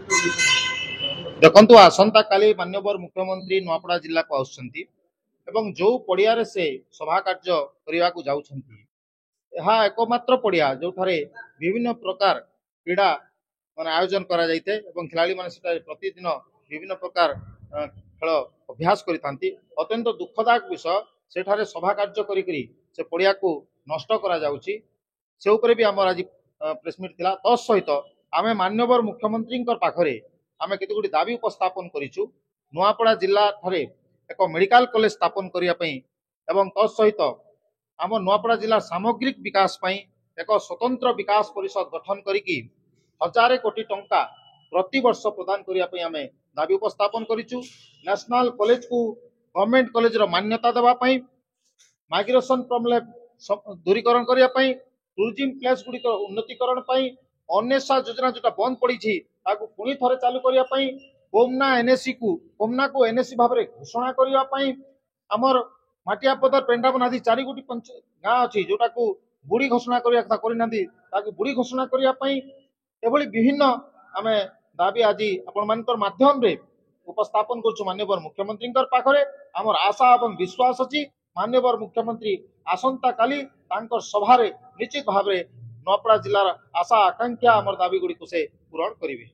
देखंतु आसंता काली माननीय मुख्यमंत्री नुआपड़ा जिला को आउछंती एवं जो पड़िया रे से सभा कार्य करने को जाउछंती यह एकमात्र पड़िया जो विभिन्न प्रकार क्रीड़ा मान आयोजन करा जाइते एवं खिलाड़ी माने सेटा प्रतिदिन विभिन्न प्रकार खेल अभ्यास करितांती अत्यंत दुखदायक विषय सेठारे सभा कार्य करी से पड़िया को नष्ट करा जाउची से ऊपर भी आम आज प्रेसमिट थिला तत्सहित आमे माननीय मुख्यमंत्री पाखरे आमे केतेगुडी दाबी उपस्थापन करिछु नुआपड़ा जिला ठारे एक मेडिकल कॉलेज स्थापन करिया पई एवं तत्सहित आम नुआपड़ा जिला सामग्रिक विकास पई एक स्वतंत्र विकास परिषद गठन करिकी 1000 कोटी टंका प्रति वर्ष प्रदान करिया पई आमे दाबी उपस्थापन करिछु नेशनल कॉलेज को गवर्नमेंट कॉलेज रो मान्यता देबा पई माइग्रेशन प्रॉब्लम दूरीकरण करिया पई टूरिज्म प्लेस गुडी उन्नतीकरण पई अन्वेषा योजना जोटा बंद पड़ी ताकू पुणी थरे चालू करिया पई कोमना को एनएसी भाव में घोषणा करिया पई हमर माटियापदर पेंडाबन आदि 4 गोटी गाँ अच्छी जोटा को बुढ़ी घोषणा करिया कथा करिनांदी ताकू बुढ़ी घोषणा करिया पई एभली विभिन्न आमे दाबी आज आपण मानकर माध्यम रे उपस्थापन करछु माननीय मुख्यमंत्री पाखरे हमर आशा एवं विश्वास अछि माननीय मुख्यमंत्री आसंता काली तांकर सभारे निश्चित भाव नुआपड़ा जिलार आशा आकांक्षा आमर दाबी गुड़ी को से पूरण करेंगे।